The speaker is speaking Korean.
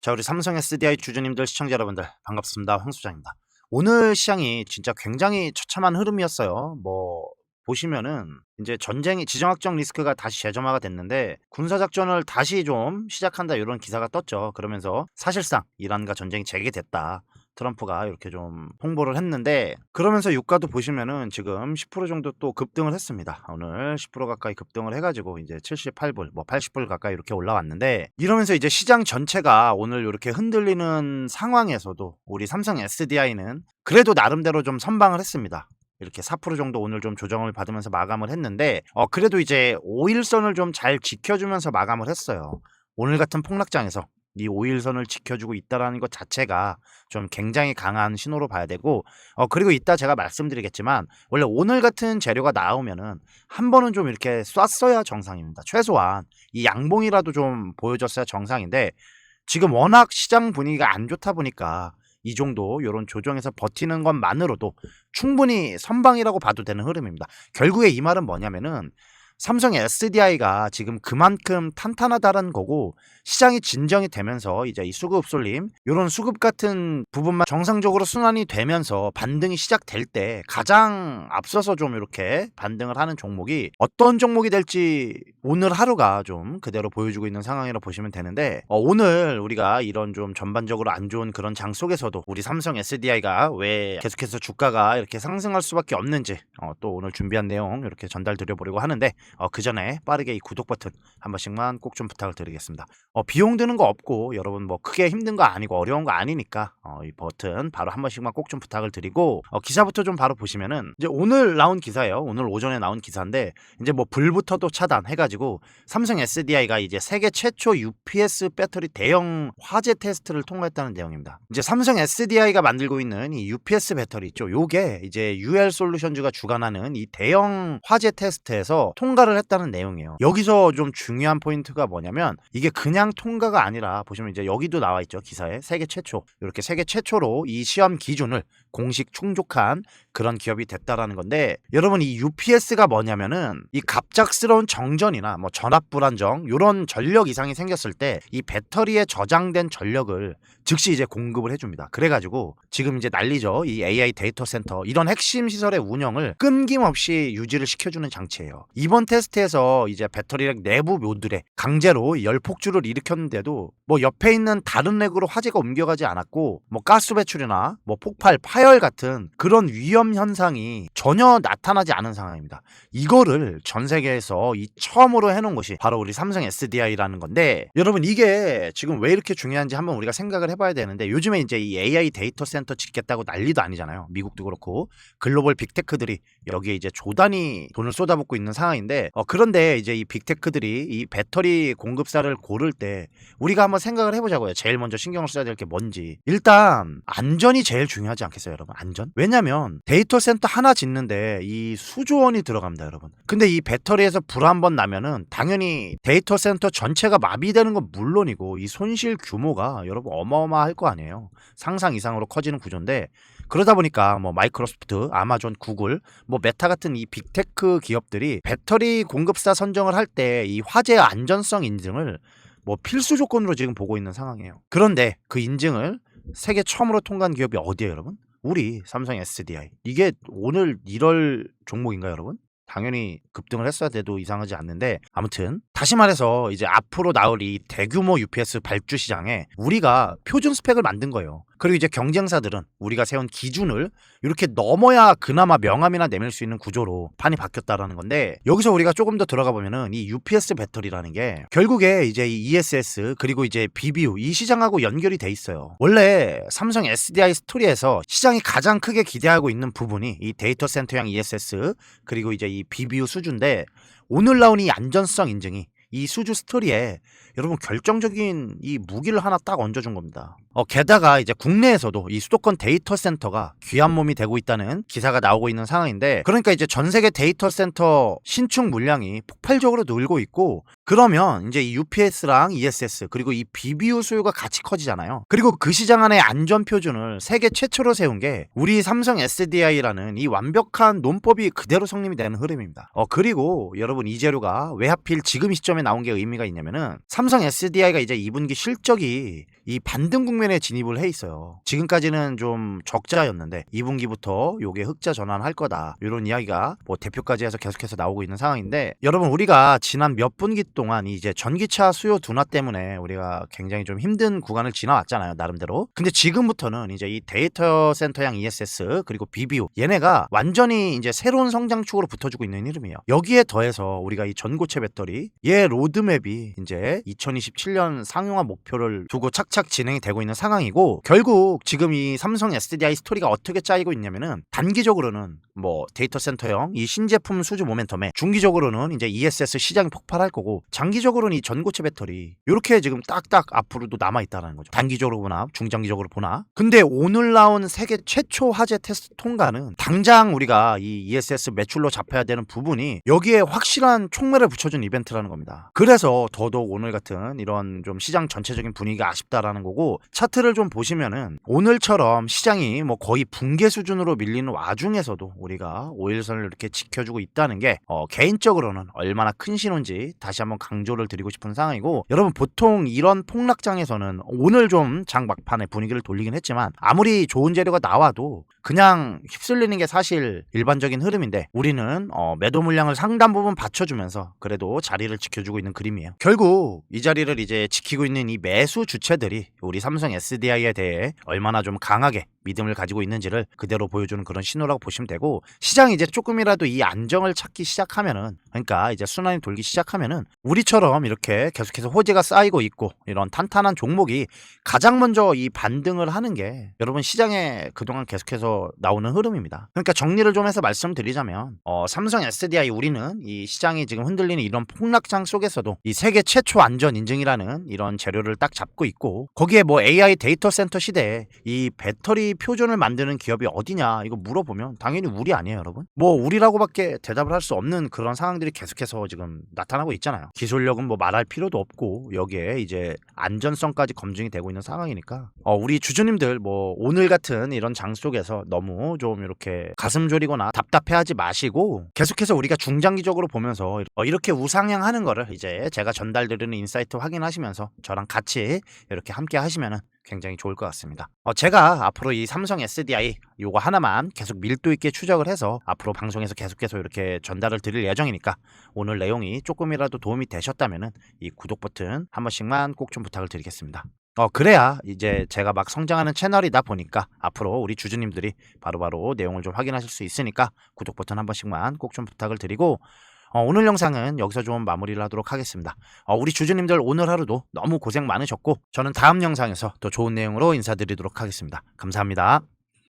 자, 우리 삼성 SDI 주주님들, 시청자 여러분들 반갑습니다. 황 소장입니다. 오늘 시장이 진짜 굉장히 처참한 흐름이었어요. 보시면은 이제 전쟁이 지정학적 리스크가 다시 재점화가 됐는데 군사 작전을 다시 좀 시작한다 이런 기사가 떴죠. 그러면서 사실상 이란과 전쟁이 재개됐다. 트럼프가 이렇게 좀 홍보를 했는데 그러면서 유가도 보시면은 지금 10% 정도 또 급등을 했습니다. 오늘 10% 가까이 급등을 해가지고 이제 78불, 80불 가까이 이렇게 올라왔는데 이러면서 이제 시장 전체가 오늘 이렇게 흔들리는 상황에서도 우리 삼성 SDI는 그래도 나름대로 좀 선방을 했습니다. 이렇게 4% 정도 오늘 좀 조정을 받으면서 마감을 했는데 그래도 이제 5일선을 좀 잘 지켜주면서 마감을 했어요. 오늘 같은 폭락장에서 이 5일선을 지켜주고 있다라는 것 자체가 좀 굉장히 강한 신호로 봐야 되고 그리고 이따 제가 말씀드리겠지만 원래 오늘 같은 재료가 나오면은 한 번은 좀 이렇게 쐈어야 정상입니다. 최소한 이 양봉이라도 좀 보여줬어야 정상인데 지금 워낙 시장 분위기가 안 좋다 보니까 이 정도 요런 조정에서 버티는 것만으로도 충분히 선방이라고 봐도 되는 흐름입니다. 결국에 이 말은 뭐냐면은 삼성 SDI가 지금 그만큼 탄탄하다는 거고 시장이 진정이 되면서 이제 이 수급 쏠림 요런 수급 같은 부분만 정상적으로 순환이 되면서 반등이 시작될 때 가장 앞서서 좀 이렇게 반등을 하는 종목이 어떤 종목이 될지 오늘 하루가 좀 그대로 보여주고 있는 상황이라고 보시면 되는데 오늘 우리가 이런 좀 전반적으로 안 좋은 그런 장 속에서도 우리 삼성 SDI가 왜 계속해서 주가가 이렇게 상승할 수밖에 없는지 또 오늘 준비한 내용 이렇게 전달 드려보려고 하는데 그 전에 빠르게 이 구독 버튼 한 번씩만 꼭 좀 부탁을 드리겠습니다. 비용 드는 거 없고 여러분 뭐 크게 힘든 거 아니고 어려운 거 아니니까 이 버튼 바로 한 번씩만 꼭 좀 부탁을 드리고 기사부터 좀 바로 보시면은 이제 오늘 나온 기사예요. 오늘 오전에 나온 기사인데 이제 뭐 불부터도 차단해가지고 삼성 SDI가 이제 세계 최초 UPS 배터리 대형 화재 테스트를 통과했다는 내용입니다. 이제 삼성 SDI가 만들고 있는 이 UPS 배터리 있죠. 요게 이제 UL 솔루션즈가 주관하는 이 대형 화재 테스트에서 통과를 했다는 내용이에요. 여기서 좀 중요한 포인트가 뭐냐면 이게 그냥 통과가 아니라 보시면 이제 여기도 나와 있죠. 기사에 세계 최초 이렇게 세계 최초로 이 시험 기준을 공식 충족한 그런 기업이 됐다라는 건데 여러분 이 UPS가 뭐냐면은 이 갑작스러운 정전이나 뭐 전압 불안정 요런 전력 이상이 생겼을 때 이 배터리에 저장된 전력을 즉시 이제 공급을 해줍니다. 그래가지고 지금 이제 난리죠. 이 AI 데이터 센터 이런 핵심 시설의 운영을 끊김없이 유지를 시켜주는 장치예요. 이번 테스트에서 이제 배터리 내부 모듈에 강제로 열 폭주를 일으켰는데도 뭐 옆에 있는 다른 렉으로 화재가 옮겨가지 않았고 뭐 가스 배출이나 뭐 폭발, 파열 같은 그런 위험 현상이 전혀 나타나지 않은 상황입니다. 이거를 전 세계에서 이 처음으로 해놓은 것이 바로 우리 삼성 SDI라는 건데 여러분 이게 지금 왜 이렇게 중요한지 한번 우리가 생각을 해봐야 되는데 요즘에 이제 이 AI 데이터 센터 짓겠다고 난리도 아니잖아요. 미국도 그렇고 글로벌 빅테크들이 여기에 이제 조단위 돈을 쏟아붓고 있는 상황인데 그런데 이제 이 빅테크들이 이 배터리 공급사를 고를 때 우리가 한번 생각을 해보자고요. 제일 먼저 신경을 써야 될 게 뭔지. 일단 안전이 제일 중요하지 않겠어요, 여러분? 안전? 왜냐면 데이터 센터 하나 짓는데 이 수조 원이 들어갑니다, 여러분. 근데 이 배터리에서 불 한 번 나면은 당연히 데이터 센터 전체가 마비되는 건 물론이고 이 손실 규모가 여러분 어마어마할 거 아니에요. 상상 이상으로 커지는 구조인데 그러다 보니까 뭐 마이크로소프트, 아마존, 구글, 뭐 메타 같은 이 빅테크 기업들이 배터리 공급사 선정을 할 때 이 화재 안전성 인증을 뭐 필수 조건으로 지금 보고 있는 상황이에요. 그런데 그 인증을 세계 처음으로 통과한 기업이 어디예요, 여러분? 우리 삼성 SDI. 이게 오늘 이럴 종목인가요, 여러분? 당연히 급등을 했어야 돼도 이상하지 않는데 아무튼 다시 말해서 이제 앞으로 나올 이 대규모 UPS 발주 시장에 우리가 표준 스펙을 만든 거예요. 그리고 이제 경쟁사들은 우리가 세운 기준을 이렇게 넘어야 그나마 명함이나 내밀 수 있는 구조로 판이 바뀌었다라는 건데 여기서 우리가 조금 더 들어가 보면은 이 UPS 배터리라는 게 결국에 이제 이 ESS 그리고 이제 BBU 이 시장하고 연결이 돼 있어요. 원래 삼성 SDI 스토리에서 시장이 가장 크게 기대하고 있는 부분이 이 데이터 센터형 ESS 그리고 이제 이 BBU 수주인데 오늘 나온 이 안전성 인증이 이 수주 스토리에 여러분 결정적인 이 무기를 하나 딱 얹어준 겁니다. 게다가 이제 국내에서도 이 수도권 데이터 센터가 귀한 몸이 되고 있다는 기사가 나오고 있는 상황인데 그러니까 이제 전 세계 데이터 센터 신축 물량이 폭발적으로 늘고 있고 그러면 이제 이 UPS랑 ESS 그리고 이 BBU 수요가 같이 커지잖아요. 그리고 그 시장 안에 안전 표준을 세계 최초로 세운 게 우리 삼성 SDI라는 이 완벽한 논법이 그대로 성립이 되는 흐름입니다. 그리고 여러분 이 재료가 왜 하필 지금 이 시점에 나온 게 의미가 있냐면은 삼성 SDI가 이제 2분기 실적이 이 반등 국면에 진입을 해 있어요. 지금까지는 좀 적자였는데 2분기부터 요게 흑자 전환할 거다. 이런 이야기가 뭐 대표까지 해서 계속해서 나오고 있는 상황인데 여러분 우리가 지난 몇 분기 동안 이제 전기차 수요 둔화 때문에 우리가 굉장히 좀 힘든 구간을 지나왔잖아요. 나름대로. 근데 지금부터는 이제 이 데이터 센터형 ESS 그리고 BBU 얘네가 완전히 이제 새로운 성장축으로 붙어주고 있는 흐름이에요. 여기에 더해서 우리가 이 전고체 배터리 얘 로드맵이 이제 2027년 상용화 목표를 두고 착착 진행이 되고 있는 상황이고 결국 지금 이 삼성 SDI 스토리가 어떻게 짜이고 있냐면은 단기적으로는 뭐 데이터 센터형 이 신제품 수주 모멘텀에 중기적으로는 이제 ESS 시장이 폭발할 거고 장기적으로는 이 전고체 배터리 이렇게 지금 딱딱 앞으로도 남아있다는 거죠. 단기적으로 보나 중장기적으로 보나. 근데 오늘 나온 세계 최초 화재 테스트 통과는 당장 우리가 이 ESS 매출로 잡혀야 되는 부분이 여기에 확실한 촉매를 붙여준 이벤트라는 겁니다. 그래서 더더욱 오늘 같은 이런 좀 시장 전체적인 분위기가 아쉽다라는 거고 차트를 좀 보시면은 오늘처럼 시장이 뭐 거의 붕괴 수준으로 밀리는 와중에서도 우리가 5일선을 이렇게 지켜주고 있다는 게 개인적으로는 얼마나 큰 신호인지 다시 한번 강조를 드리고 싶은 상황이고 여러분 보통 이런 폭락장에서는 오늘 좀 장 막판에 분위기를 돌리긴 했지만 아무리 좋은 재료가 나와도 그냥 휩쓸리는 게 사실 일반적인 흐름인데 우리는 매도 물량을 상당 부분 받쳐주면서 그래도 자리를 지켜주고 있는 그림이에요. 결국 이 자리를 이제 지키고 있는 이 매수 주체들이 우리 삼성 SDI에 대해 얼마나 좀 강하게 믿음을 가지고 있는지를 그대로 보여주는 그런 신호라고 보시면 되고 시장이 이제 조금이라도 이 안정을 찾기 시작하면은 그러니까 이제 순환이 돌기 시작하면은 우리처럼 이렇게 계속해서 호재가 쌓이고 있고 이런 탄탄한 종목이 가장 먼저 이 반등을 하는 게 여러분 시장에 그동안 계속해서 나오는 흐름입니다. 그러니까 정리를 좀 해서 말씀드리자면 삼성 SDI 우리는 이 시장이 지금 흔들리는 이런 폭락장 속에서도 이 세계 최초 안전 인증이라는 이런 재료를 딱 잡고 있고 거기에 뭐 AI 데이터 센터 시대에 이 배터리 표준을 만드는 기업이 어디냐 이거 물어보면 당연히 우리 아니에요 여러분. 뭐 우리라고밖에 대답을 할 수 없는 그런 상황들이 계속해서 지금 나타나고 있잖아요. 기술력은 뭐 말할 필요도 없고 여기에 이제 안전성까지 검증이 되고 있는 상황이니까 우리 주주님들 뭐 오늘 같은 이런 장 속에서 너무 좀 이렇게 가슴 졸이거나 답답해하지 마시고 계속해서 우리가 중장기적으로 보면서 이렇게 우상향하는 거를 이제 제가 전달드리는 인사이트 확인하시면서 저랑 같이 이렇게 함께 하시면은 굉장히 좋을 것 같습니다. 제가 앞으로 이 삼성 SDI 요거 하나만 계속 밀도 있게 추적을 해서 앞으로 방송에서 계속해서 이렇게 전달을 드릴 예정이니까 오늘 내용이 조금이라도 도움이 되셨다면은 이 구독 버튼 한 번씩만 꼭 좀 부탁을 드리겠습니다. 그래야 이제 제가 막 성장하는 채널이다 보니까 앞으로 우리 주주님들이 바로바로 내용을 좀 확인하실 수 있으니까 구독 버튼 한 번씩만 꼭 좀 부탁을 드리고 오늘 영상은 여기서 좀 마무리를 하도록 하겠습니다. 우리 주주님들 오늘 하루도 너무 고생 많으셨고 저는 다음 영상에서 더 좋은 내용으로 인사드리도록 하겠습니다. 감사합니다.